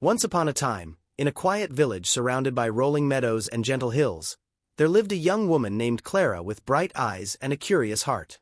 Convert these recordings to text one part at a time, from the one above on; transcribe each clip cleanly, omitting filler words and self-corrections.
Once upon a time, in a quiet village surrounded by rolling meadows and gentle hills, there lived a young woman named Clara with bright eyes and a curious heart.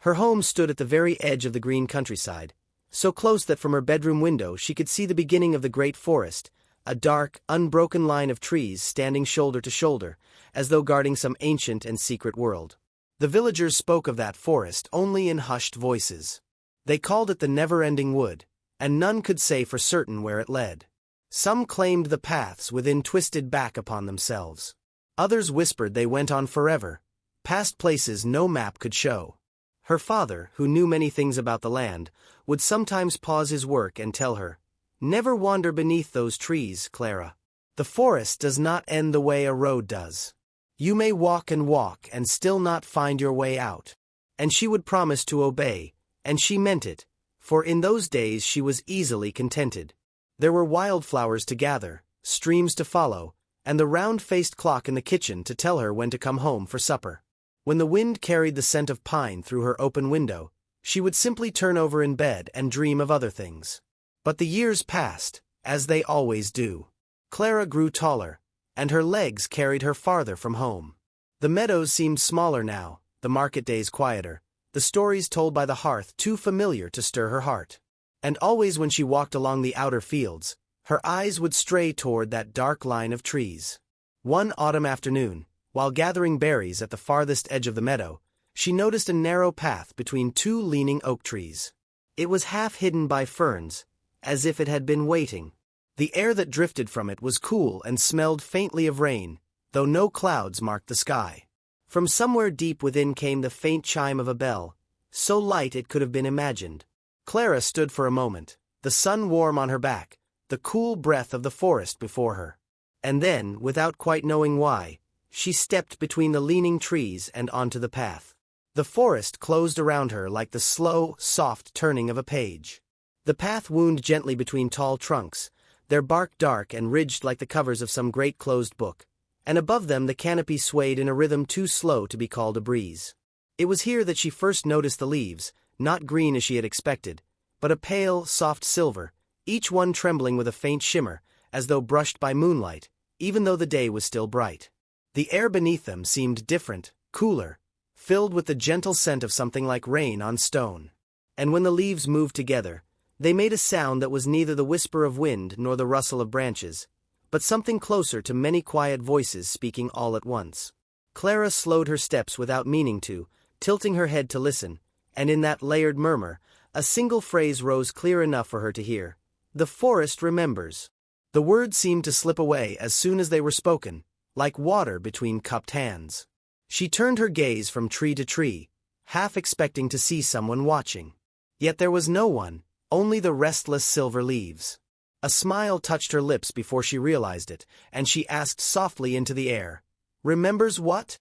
Her home stood at the very edge of the green countryside, so close that from her bedroom window she could see the beginning of the great forest, a dark, unbroken line of trees standing shoulder to shoulder, as though guarding some ancient and secret world. The villagers spoke of that forest only in hushed voices. They called it the never-ending wood, and none could say for certain where it led. Some claimed the paths within twisted back upon themselves. Others whispered they went on forever, past places no map could show. Her father, who knew many things about the land, would sometimes pause his work and tell her, "Never wander beneath those trees, Clara. The forest does not end the way a road does. You may walk and still not find your way out." And she would promise to obey, and she meant it, for in those days she was easily contented. There were wildflowers to gather, streams to follow, and the round-faced clock in the kitchen to tell her when to come home for supper. When the wind carried the scent of pine through her open window, she would simply turn over in bed and dream of other things. But the years passed, as they always do. Clara grew taller, and her legs carried her farther from home. The meadows seemed smaller now, the market days quieter, the stories told by the hearth too familiar to stir her heart. And always when she walked along the outer fields, her eyes would stray toward that dark line of trees. One autumn afternoon, while gathering berries at the farthest edge of the meadow, she noticed a narrow path between two leaning oak trees. It was half hidden by ferns, as if it had been waiting. The air that drifted from it was cool and smelled faintly of rain, though no clouds marked the sky. From somewhere deep within came the faint chime of a bell, so light it could have been imagined. Clara stood for a moment, the sun warm on her back, the cool breath of the forest before her. And then, without quite knowing why, she stepped between the leaning trees and onto the path. The forest closed around her like the slow, soft turning of a page. The path wound gently between tall trunks, their bark dark and ridged like the covers of some great closed book, and above them the canopy swayed in a rhythm too slow to be called a breeze. It was here that she first noticed the leaves, not green as she had expected, but a pale, soft silver, each one trembling with a faint shimmer, as though brushed by moonlight, even though the day was still bright. The air beneath them seemed different, cooler, filled with the gentle scent of something like rain on stone. And when the leaves moved together, they made a sound that was neither the whisper of wind nor the rustle of branches, but something closer to many quiet voices speaking all at once. Clara slowed her steps without meaning to, tilting her head to listen, and in that layered murmur, a single phrase rose clear enough for her to hear. "The forest remembers." The words seemed to slip away as soon as they were spoken, like water between cupped hands. She turned her gaze from tree to tree, half expecting to see someone watching. Yet there was no one, only the restless silver leaves. A smile touched her lips before she realized it, and she asked softly into the air, "Remembers what?"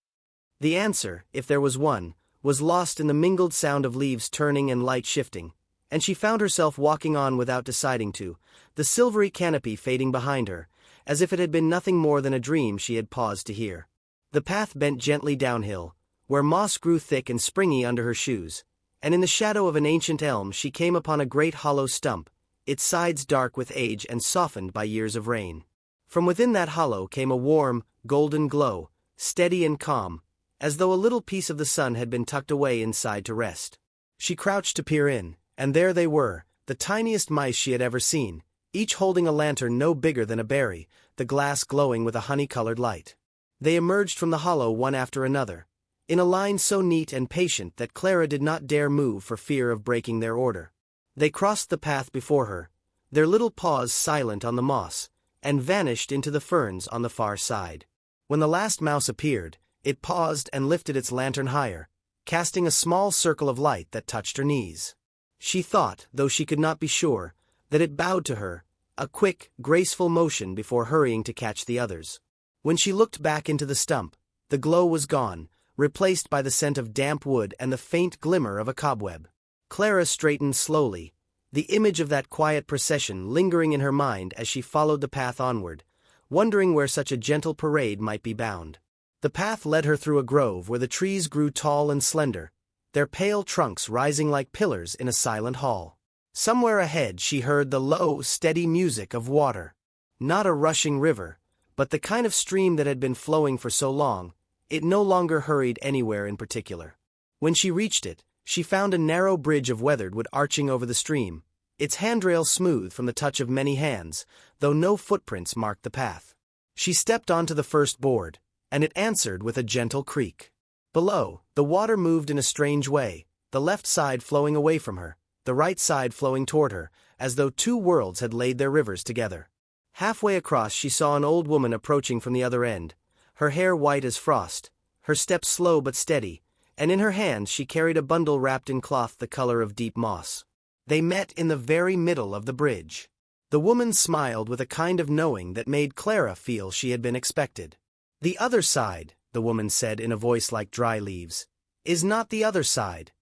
The answer, if there was one, was lost in the mingled sound of leaves turning and light shifting, and she found herself walking on without deciding to, the silvery canopy fading behind her, as if it had been nothing more than a dream she had paused to hear. The path bent gently downhill, where moss grew thick and springy under her shoes, and in the shadow of an ancient elm she came upon a great hollow stump, its sides dark with age and softened by years of rain. From within that hollow came a warm, golden glow, steady and calm, as though a little piece of the sun had been tucked away inside to rest. She crouched to peer in, and there they were, the tiniest mice she had ever seen, each holding a lantern no bigger than a berry, the glass glowing with a honey-colored light. They emerged from the hollow one after another, in a line so neat and patient that Clara did not dare move for fear of breaking their order. They crossed the path before her, their little paws silent on the moss, and vanished into the ferns on the far side. When the last mouse appeared, it paused and lifted its lantern higher, casting a small circle of light that touched her knees. She thought, though she could not be sure, that it bowed to her, a quick, graceful motion before hurrying to catch the others. When she looked back into the stump, the glow was gone, replaced by the scent of damp wood and the faint glimmer of a cobweb. Clara straightened slowly, the image of that quiet procession lingering in her mind as she followed the path onward, wondering where such a gentle parade might be bound. The path led her through a grove where the trees grew tall and slender, their pale trunks rising like pillars in a silent hall. Somewhere ahead she heard the low, steady music of water. Not a rushing river, but the kind of stream that had been flowing for so long, it no longer hurried anywhere in particular. When she reached it, she found a narrow bridge of weathered wood arching over the stream, its handrail smooth from the touch of many hands, though no footprints marked the path. She stepped onto the first board, and it answered with a gentle creak. Below, the water moved in a strange way, the left side flowing away from her, the right side flowing toward her, as though two worlds had laid their rivers together. Halfway across she saw an old woman approaching from the other end, her hair white as frost, her steps slow but steady, and in her hands she carried a bundle wrapped in cloth the color of deep moss. They met in the very middle of the bridge. The woman smiled with a kind of knowing that made Clara feel she had been expected. "The other side," the woman said in a voice like dry leaves, "is not the other side."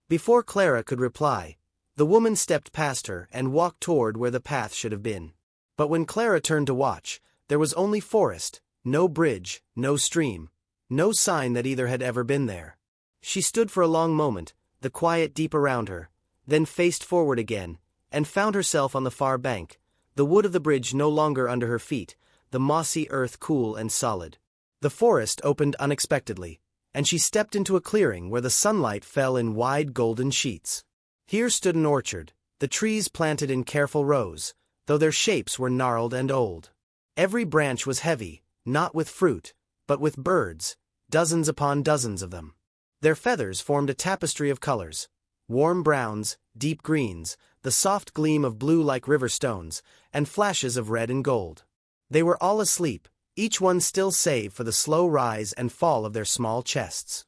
Before Clara could reply, the woman stepped past her and walked toward where the path should have been. But when Clara turned to watch, there was only forest, no bridge, no stream, no sign that either had ever been there. She stood for a long moment, the quiet deep around her, then faced forward again, and found herself on the far bank, the wood of the bridge no longer under her feet, the mossy earth cool and solid. The forest opened unexpectedly, and she stepped into a clearing where the sunlight fell in wide golden sheets. Here stood an orchard, the trees planted in careful rows, though their shapes were gnarled and old. Every branch was heavy, not with fruit, but with birds, dozens upon dozens of them. Their feathers formed a tapestry of colors, warm browns, deep greens, the soft gleam of blue like river stones, and flashes of red and gold. They were all asleep, each one still save for the slow rise and fall of their small chests.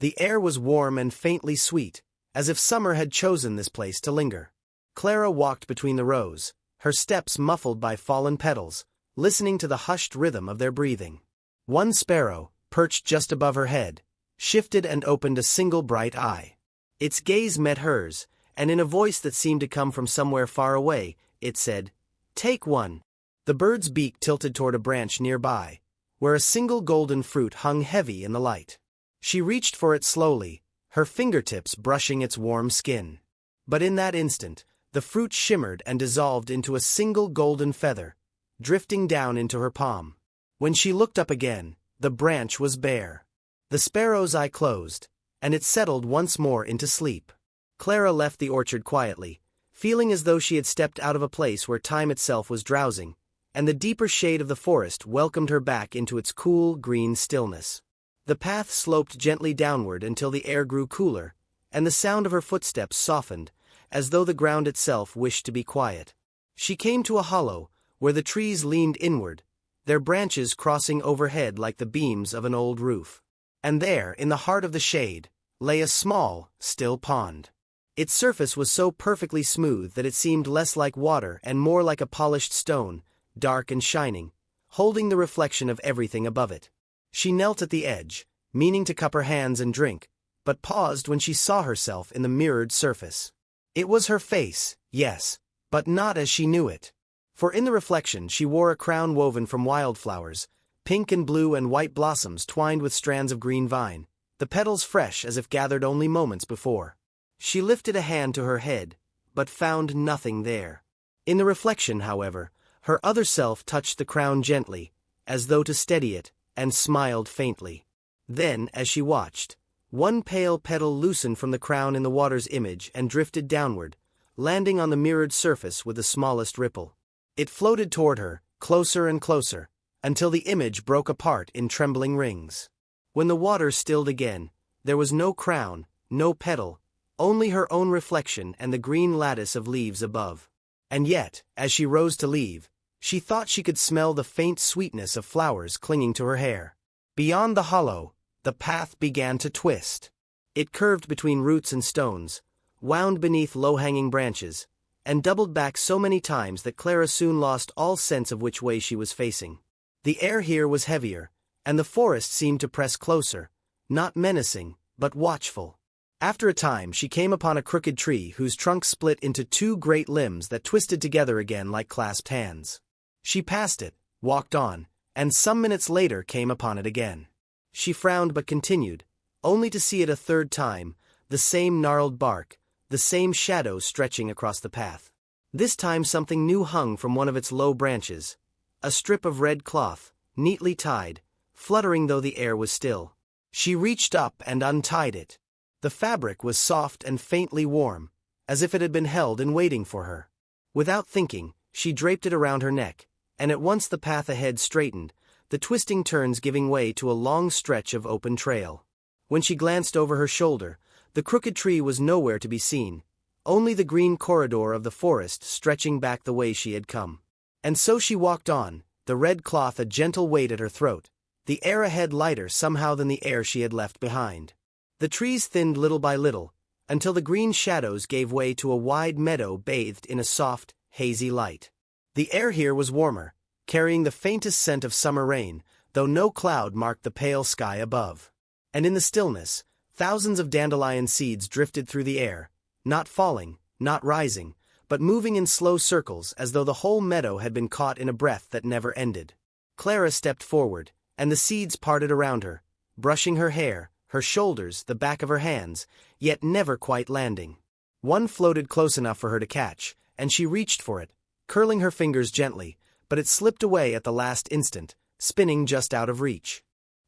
The air was warm and faintly sweet, as if summer had chosen this place to linger. Clara walked between the rows, her steps muffled by fallen petals, listening to the hushed rhythm of their breathing. One sparrow, perched just above her head, shifted and opened a single bright eye. Its gaze met hers, and in a voice that seemed to come from somewhere far away, it said, "Take one." The bird's beak tilted toward a branch nearby, where a single golden fruit hung heavy in the light. She reached for it slowly, her fingertips brushing its warm skin. But in that instant, the fruit shimmered and dissolved into a single golden feather, drifting down into her palm. When she looked up again, the branch was bare. The sparrow's eye closed, and it settled once more into sleep. Clara left the orchard quietly, feeling as though she had stepped out of a place where time itself was drowsing, and the deeper shade of the forest welcomed her back into its cool, green stillness. The path sloped gently downward until the air grew cooler, and the sound of her footsteps softened, as though the ground itself wished to be quiet. She came to a hollow, where the trees leaned inward, their branches crossing overhead like the beams of an old roof. And there, in the heart of the shade, lay a small, still pond. Its surface was so perfectly smooth that it seemed less like water and more like a polished stone, dark and shining, holding the reflection of everything above it. She knelt at the edge, meaning to cup her hands and drink, but paused when she saw herself in the mirrored surface. It was her face, yes, but not as she knew it. For in the reflection she wore a crown woven from wildflowers, pink and blue and white blossoms twined with strands of green vine, the petals fresh as if gathered only moments before. She lifted a hand to her head, but found nothing there. In the reflection, however, her other self touched the crown gently, as though to steady it, and smiled faintly. Then, as she watched, one pale petal loosened from the crown in the water's image and drifted downward, landing on the mirrored surface with the smallest ripple. It floated toward her, closer and closer, until the image broke apart in trembling rings. When the water stilled again, there was no crown, no petal, only her own reflection and the green lattice of leaves above. And yet, as she rose to leave, she thought she could smell the faint sweetness of flowers clinging to her hair. Beyond the hollow, the path began to twist. It curved between roots and stones, wound beneath low-hanging branches, and doubled back so many times that Clara soon lost all sense of which way she was facing. The air here was heavier, and the forest seemed to press closer, not menacing, but watchful. After a time she came upon a crooked tree whose trunk split into two great limbs that twisted together again like clasped hands. She passed it, walked on, and some minutes later came upon it again. She frowned but continued, only to see it a third time, the same gnarled bark, the same shadow stretching across the path. This time something new hung from one of its low branches, a strip of red cloth, neatly tied, fluttering though the air was still. She reached up and untied it. The fabric was soft and faintly warm, as if it had been held in waiting for her. Without thinking, she draped it around her neck, and at once the path ahead straightened, the twisting turns giving way to a long stretch of open trail. When she glanced over her shoulder, the crooked tree was nowhere to be seen, only the green corridor of the forest stretching back the way she had come. And so she walked on, the red cloth a gentle weight at her throat, the air ahead lighter somehow than the air she had left behind. The trees thinned little by little, until the green shadows gave way to a wide meadow bathed in a soft, hazy light. The air here was warmer, carrying the faintest scent of summer rain, though no cloud marked the pale sky above. And in the stillness, thousands of dandelion seeds drifted through the air, not falling, not rising, but moving in slow circles as though the whole meadow had been caught in a breath that never ended. Clara stepped forward, and the seeds parted around her, brushing her hair, her shoulders, the back of her hands, yet never quite landing. One floated close enough for her to catch, and she reached for it, curling her fingers gently, but it slipped away at the last instant, spinning just out of reach.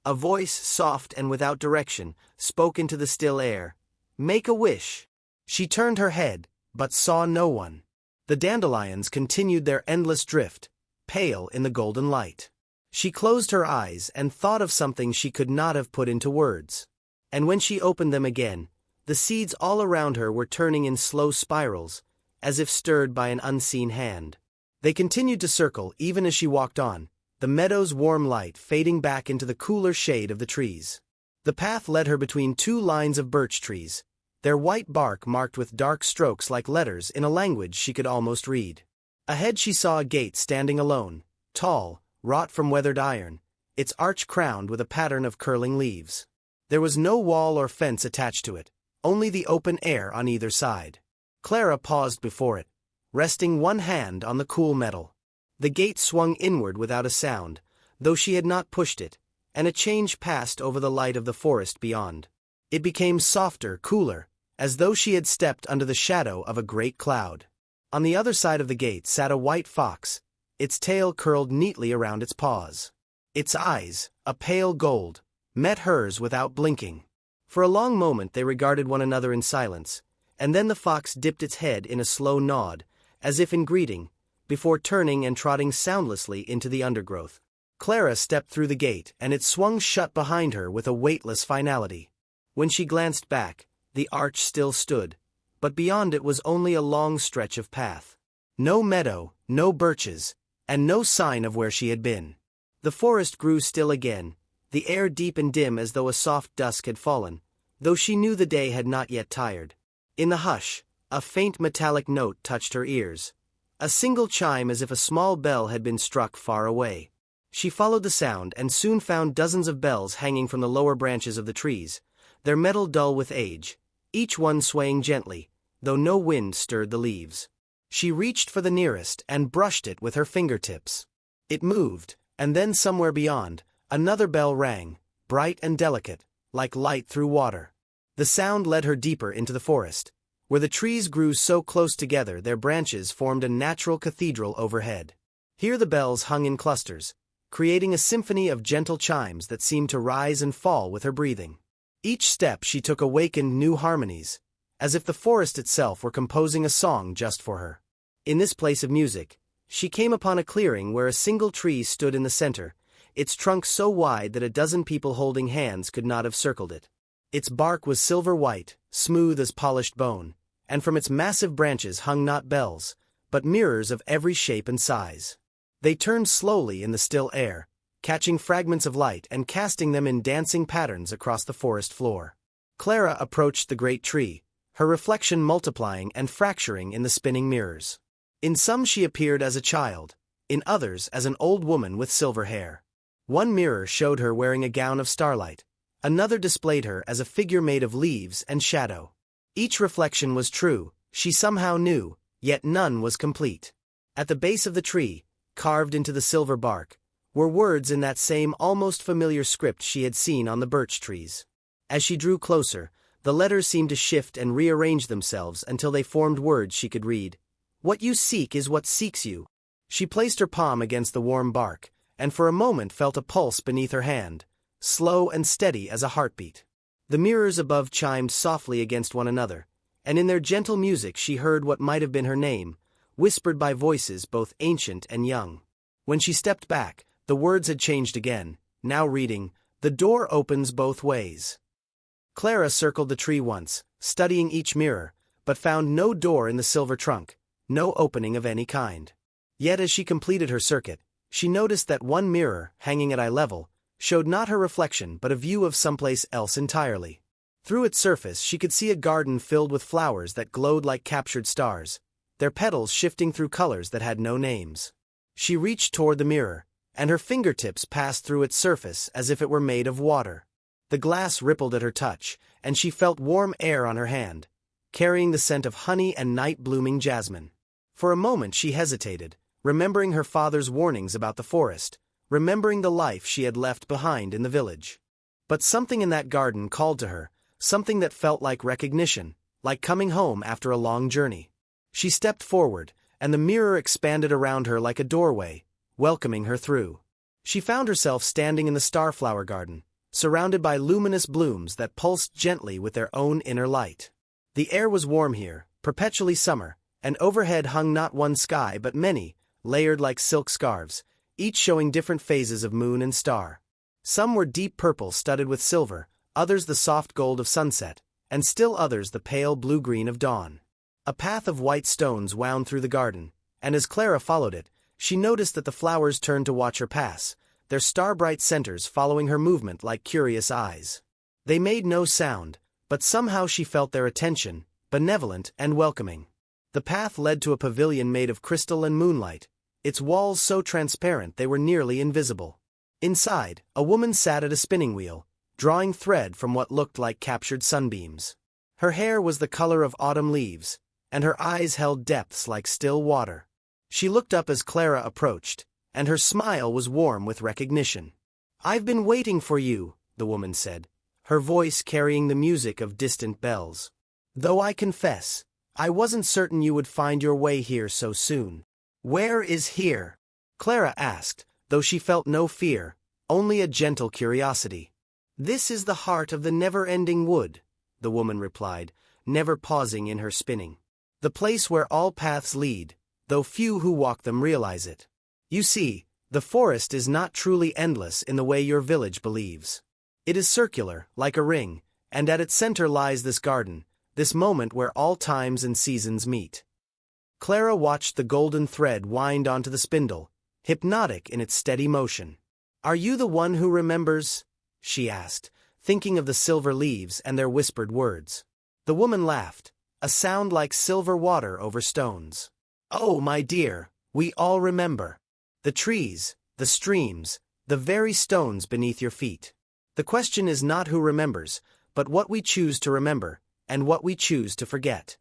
A voice, soft and without direction, spoke into the still air. "Make a wish." She turned her head, but saw no one. The dandelions continued their endless drift, pale in the golden light. She closed her eyes and thought of something she could not have put into words. And when she opened them again, the seeds all around her were turning in slow spirals, as if stirred by an unseen hand. They continued to circle even as she walked on, the meadow's warm light fading back into the cooler shade of the trees. The path led her between two lines of birch trees, their white bark marked with dark strokes like letters in a language she could almost read. Ahead she saw a gate standing alone, tall, wrought from weathered iron, its arch crowned with a pattern of curling leaves. There was no wall or fence attached to it, only the open air on either side. Clara paused before it, resting one hand on the cool metal. The gate swung inward without a sound, though she had not pushed it, and a change passed over the light of the forest beyond. It became softer, cooler, as though she had stepped under the shadow of a great cloud. On the other side of the gate sat a white fox, its tail curled neatly around its paws. Its eyes, a pale gold, met hers without blinking. For a long moment they regarded one another in silence, and then the fox dipped its head in a slow nod, as if in greeting, before turning and trotting soundlessly into the undergrowth. Clara stepped through the gate, and it swung shut behind her with a weightless finality. When she glanced back, the arch still stood, but beyond it was only a long stretch of path. No meadow, no birches, and no sign of where she had been. The forest grew still again, the air deep and dim as though a soft dusk had fallen, though she knew the day had not yet tired. In the hush, a faint metallic note touched her ears, a single chime as if a small bell had been struck far away. She followed the sound and soon found dozens of bells hanging from the lower branches of the trees, their metal dull with age, each one swaying gently, though no wind stirred the leaves. She reached for the nearest and brushed it with her fingertips. It moved, and then somewhere beyond, another bell rang, bright and delicate, like light through water. The sound led her deeper into the forest, where the trees grew so close together their branches formed a natural cathedral overhead. Here the bells hung in clusters, creating a symphony of gentle chimes that seemed to rise and fall with her breathing. Each step she took awakened new harmonies, as if the forest itself were composing a song just for her. In this place of music, she came upon a clearing where a single tree stood in the center, its trunk so wide that a dozen people holding hands could not have circled it. Its bark was silver white, smooth as polished bone, and from its massive branches hung not bells, but mirrors of every shape and size. They turned slowly in the still air, catching fragments of light and casting them in dancing patterns across the forest floor. Clara approached the great tree, her reflection multiplying and fracturing in the spinning mirrors. In some she appeared as a child, in others as an old woman with silver hair. One mirror showed her wearing a gown of starlight, another displayed her as a figure made of leaves and shadow. Each reflection was true, she somehow knew, yet none was complete. At the base of the tree, carved into the silver bark, were words in that same almost familiar script she had seen on the birch trees. As she drew closer, the letters seemed to shift and rearrange themselves until they formed words she could read. "What you seek is what seeks you. She placed her palm against the warm bark, and for a moment felt a pulse beneath her hand, slow and steady as a heartbeat. The mirrors above chimed softly against one another, and in their gentle music she heard what might have been her name, whispered by voices both ancient and young. When she stepped back, the words had changed again, now reading, "The door opens both ways." Clara circled the tree once, studying each mirror, but found no door in the silver trunk, no opening of any kind. Yet as she completed her circuit, she noticed that one mirror, hanging at eye level, showed not her reflection but a view of someplace else entirely. Through its surface she could see a garden filled with flowers that glowed like captured stars, their petals shifting through colors that had no names. She reached toward the mirror, and her fingertips passed through its surface as if it were made of water. The glass rippled at her touch, and she felt warm air on her hand, carrying the scent of honey and night-blooming jasmine. For a moment she hesitated, remembering her father's warnings about the forest, remembering the life she had left behind in the village. But something in that garden called to her, something that felt like recognition, like coming home after a long journey. She stepped forward, and the mirror expanded around her like a doorway, welcoming her through. She found herself standing in the starflower garden, surrounded by luminous blooms that pulsed gently with their own inner light. The air was warm here, perpetually summer, and overhead hung not one sky but many, layered like silk scarves, each showing different phases of moon and star. Some were deep purple studded with silver, others the soft gold of sunset, and still others the pale blue-green of dawn. A path of white stones wound through the garden, and as Clara followed it, she noticed that the flowers turned to watch her pass, their star-bright centers following her movement like curious eyes. They made no sound, but somehow she felt their attention, benevolent and welcoming. The path led to a pavilion made of crystal and moonlight, its walls so transparent they were nearly invisible. Inside, a woman sat at a spinning wheel, drawing thread from what looked like captured sunbeams. Her hair was the color of autumn leaves, and her eyes held depths like still water. She looked up as Clara approached, and her smile was warm with recognition. "I've been waiting for you," the woman said, her voice carrying the music of distant bells. "Though I confess, I wasn't certain you would find your way here so soon." "Where is here?" Clara asked, though she felt no fear, only a gentle curiosity. "This is the heart of the never-ending wood," the woman replied, never pausing in her spinning. "The place where all paths lead, though few who walk them realize it. You see, the forest is not truly endless in the way your village believes. It is circular, like a ring, and at its center lies this garden, this moment where all times and seasons meet." Clara watched the golden thread wind onto the spindle, hypnotic in its steady motion. "Are you the one who remembers?" she asked, thinking of the silver leaves and their whispered words. The woman laughed, a sound like silver water over stones. "Oh, my dear, we all remember. The trees, the streams, the very stones beneath your feet. The question is not who remembers, but what we choose to remember, and what we choose to forget."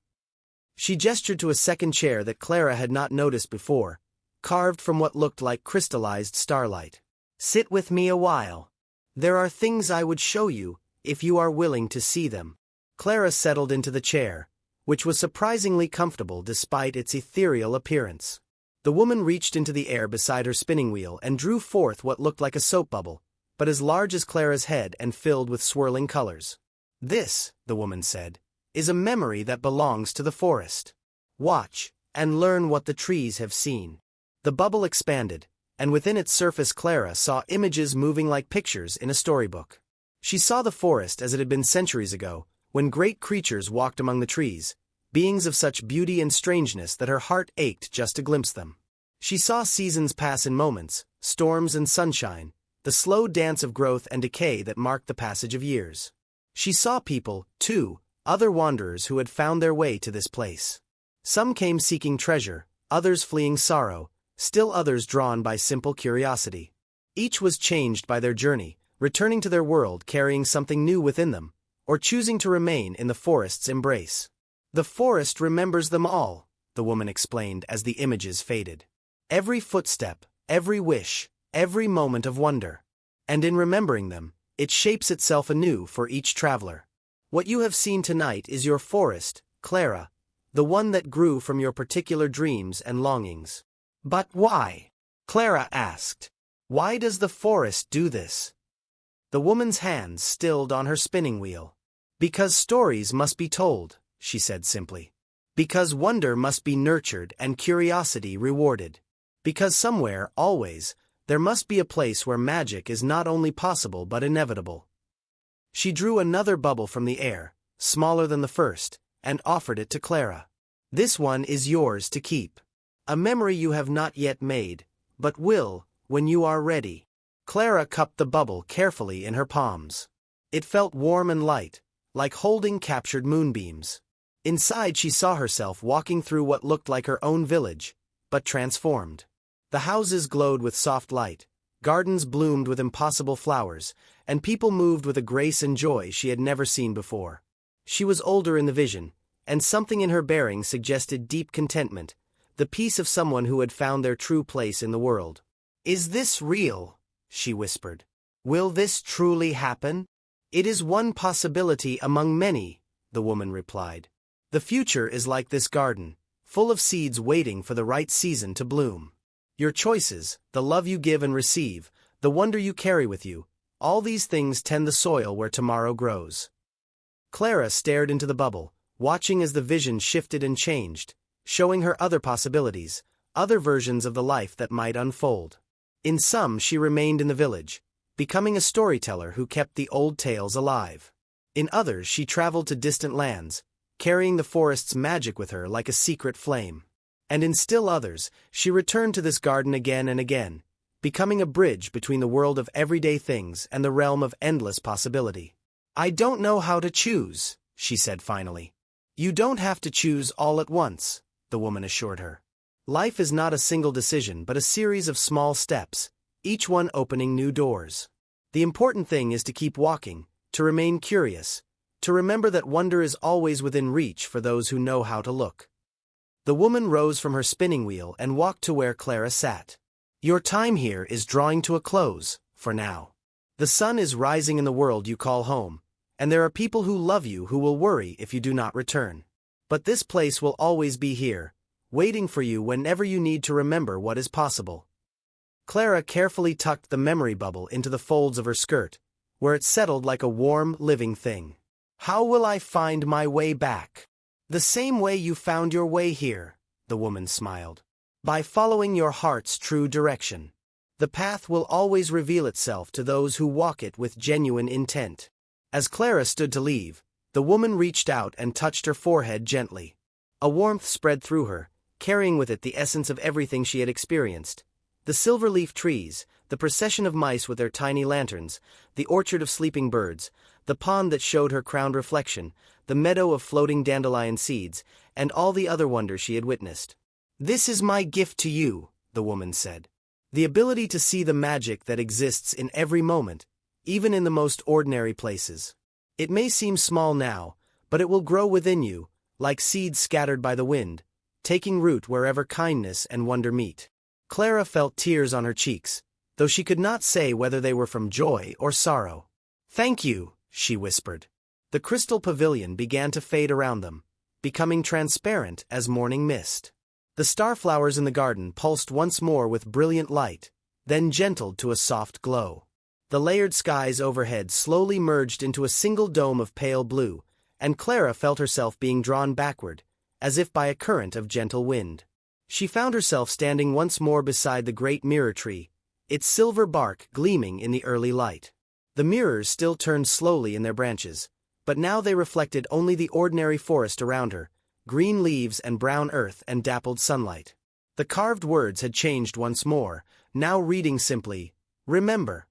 She gestured to a second chair that Clara had not noticed before, carved from what looked like crystallized starlight. "Sit with me a while. There are things I would show you, if you are willing to see them." Clara settled into the chair, which was surprisingly comfortable despite its ethereal appearance. The woman reached into the air beside her spinning wheel and drew forth what looked like a soap bubble, but as large as Clara's head and filled with swirling colors. "This," the woman said, "is a memory that belongs to the forest. Watch, and learn what the trees have seen." The bubble expanded, and within its surface Clara saw images moving like pictures in a storybook. She saw the forest as it had been centuries ago, when great creatures walked among the trees, beings of such beauty and strangeness that her heart ached just to glimpse them. She saw seasons pass in moments, storms and sunshine, the slow dance of growth and decay that marked the passage of years. She saw people, too, other wanderers who had found their way to this place. Some came seeking treasure, others fleeing sorrow, still others drawn by simple curiosity. Each was changed by their journey, returning to their world carrying something new within them, or choosing to remain in the forest's embrace. "The forest remembers them all," the woman explained as the images faded. "Every footstep, every wish, every moment of wonder. And in remembering them, it shapes itself anew for each traveler. What you have seen tonight is your forest, Clara, the one that grew from your particular dreams and longings. But why? Clara asked. Why does the forest do this? The woman's hands stilled on her spinning wheel. Because stories must be told, she said simply. Because wonder must be nurtured and curiosity rewarded. Because somewhere, always, there must be a place where magic is not only possible but inevitable. She drew another bubble from the air, smaller than the first, and offered it to Clara. This one is yours to keep. A memory you have not yet made, but will, when you are ready. Clara cupped the bubble carefully in her palms. It felt warm and light, like holding captured moonbeams. Inside she saw herself walking through what looked like her own village, but transformed. The houses glowed with soft light, gardens bloomed with impossible flowers, and people moved with a grace and joy she had never seen before. She was older in the vision, and something in her bearing suggested deep contentment, the peace of someone who had found their true place in the world. "Is this real?" she whispered. "Will this truly happen?" "It is one possibility among many," the woman replied. "The future is like this garden, full of seeds waiting for the right season to bloom. Your choices, the love you give and receive, the wonder you carry with you, all these things tend the soil where tomorrow grows." Clara stared into the bubble, watching as the vision shifted and changed, showing her other possibilities, other versions of the life that might unfold. In some she remained in the village, becoming a storyteller who kept the old tales alive. In others she traveled to distant lands, carrying the forest's magic with her like a secret flame. And in still others, she returned to this garden again and again, becoming a bridge between the world of everyday things and the realm of endless possibility. "I don't know how to choose," she said finally. "You don't have to choose all at once," the woman assured her. "Life is not a single decision but a series of small steps, each one opening new doors. The important thing is to keep walking, to remain curious, to remember that wonder is always within reach for those who know how to look." The woman rose from her spinning wheel and walked to where Clara sat. "Your time here is drawing to a close, for now. The sun is rising in the world you call home, and there are people who love you who will worry if you do not return. But this place will always be here, waiting for you whenever you need to remember what is possible." Clara carefully tucked the memory bubble into the folds of her skirt, where it settled like a warm, living thing. "How will I find my way back?" "The same way you found your way here," the woman smiled. "By following your heart's true direction. The path will always reveal itself to those who walk it with genuine intent." As Clara stood to leave, the woman reached out and touched her forehead gently. A warmth spread through her, carrying with it the essence of everything she had experienced. The silver-leaf trees, the procession of mice with their tiny lanterns, the orchard of sleeping birds, the pond that showed her crowned reflection, the meadow of floating dandelion seeds, and all the other wonders she had witnessed. "This is my gift to you," the woman said. "The ability to see the magic that exists in every moment, even in the most ordinary places. It may seem small now, but it will grow within you, like seeds scattered by the wind, taking root wherever kindness and wonder meet." Clara felt tears on her cheeks, though she could not say whether they were from joy or sorrow. "Thank you," she whispered. The crystal pavilion began to fade around them, becoming transparent as morning mist. The starflowers in the garden pulsed once more with brilliant light, then gentled to a soft glow. The layered skies overhead slowly merged into a single dome of pale blue, and Clara felt herself being drawn backward, as if by a current of gentle wind. She found herself standing once more beside the great mirror tree, its silver bark gleaming in the early light. The mirrors still turned slowly in their branches, but now they reflected only the ordinary forest around her, green leaves and brown earth and dappled sunlight. The carved words had changed once more, now reading simply, "Remember."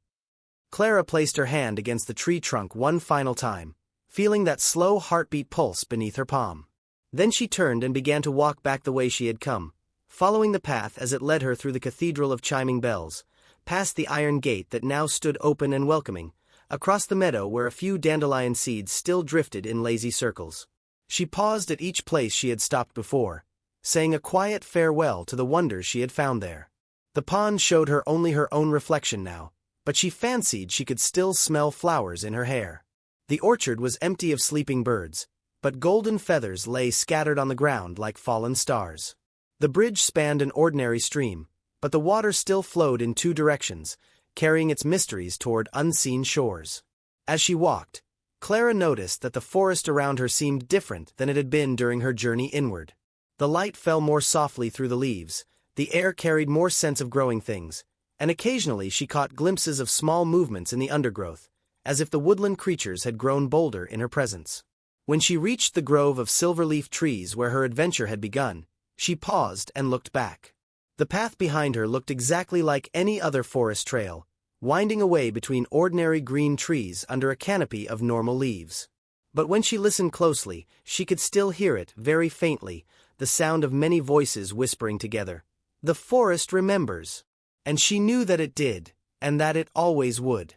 Clara placed her hand against the tree trunk one final time, feeling that slow heartbeat pulse beneath her palm. Then she turned and began to walk back the way she had come, following the path as it led her through the cathedral of chiming bells, past the iron gate that now stood open and welcoming, across the meadow where a few dandelion seeds still drifted in lazy circles. She paused at each place she had stopped before, saying a quiet farewell to the wonders she had found there. The pond showed her only her own reflection now, but she fancied she could still smell flowers in her hair. The orchard was empty of sleeping birds, but golden feathers lay scattered on the ground like fallen stars. The bridge spanned an ordinary stream, but the water still flowed in two directions, carrying its mysteries toward unseen shores. As she walked, Clara noticed that the forest around her seemed different than it had been during her journey inward. The light fell more softly through the leaves, the air carried more sense of growing things, and occasionally she caught glimpses of small movements in the undergrowth, as if the woodland creatures had grown bolder in her presence. When she reached the grove of silver-leaf trees where her adventure had begun, she paused and looked back. The path behind her looked exactly like any other forest trail, winding away between ordinary green trees under a canopy of normal leaves. But when she listened closely, she could still hear it, very faintly, the sound of many voices whispering together. The forest remembers. And she knew that it did, and that it always would.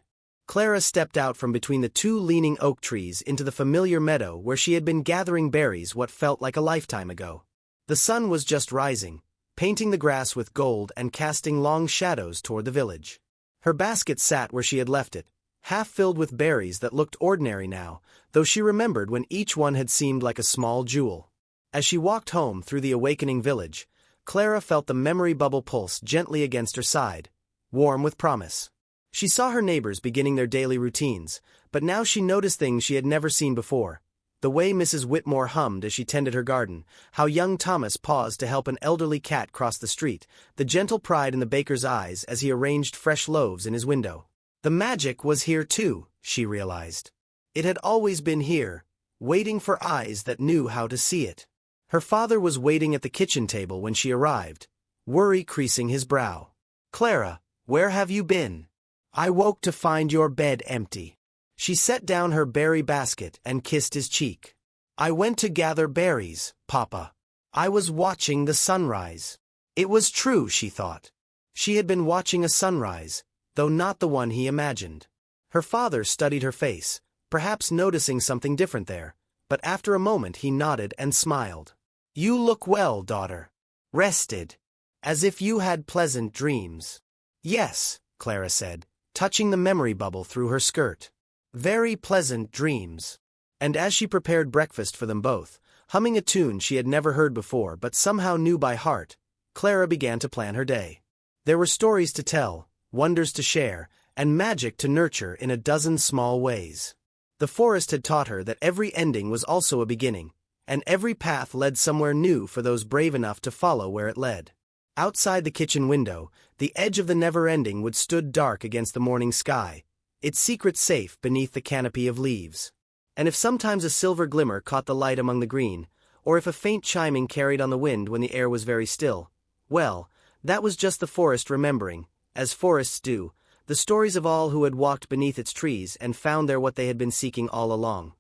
Clara stepped out from between the two leaning oak trees into the familiar meadow where she had been gathering berries what felt like a lifetime ago. The sun was just rising, painting the grass with gold and casting long shadows toward the village. Her basket sat where she had left it, half filled with berries that looked ordinary now, though she remembered when each one had seemed like a small jewel. As she walked home through the awakening village, Clara felt the memory bubble pulse gently against her side, warm with promise. She saw her neighbors beginning their daily routines, but now she noticed things she had never seen before. The way Mrs. Whitmore hummed as she tended her garden, how young Thomas paused to help an elderly cat cross the street, the gentle pride in the baker's eyes as he arranged fresh loaves in his window. The magic was here too, she realized. It had always been here, waiting for eyes that knew how to see it. Her father was waiting at the kitchen table when she arrived, worry creasing his brow. "Clara, where have you been? I woke to find your bed empty." She set down her berry basket and kissed his cheek. "I went to gather berries, Papa. I was watching the sunrise." It was true, she thought. She had been watching a sunrise, though not the one he imagined. Her father studied her face, perhaps noticing something different there, but after a moment he nodded and smiled. "You look well, daughter. Rested. As if you had pleasant dreams." "Yes," Clara said, touching the memory bubble through her skirt. "Very pleasant dreams." And as she prepared breakfast for them both, humming a tune she had never heard before but somehow knew by heart, Clara began to plan her day. There were stories to tell, wonders to share, and magic to nurture in a dozen small ways. The forest had taught her that every ending was also a beginning, and every path led somewhere new for those brave enough to follow where it led. Outside the kitchen window, the edge of the never-ending wood stood dark against the morning sky, its secret safe beneath the canopy of leaves. And if sometimes a silver glimmer caught the light among the green, or if a faint chiming carried on the wind when the air was very still, well, that was just the forest remembering, as forests do, the stories of all who had walked beneath its trees and found there what they had been seeking all along.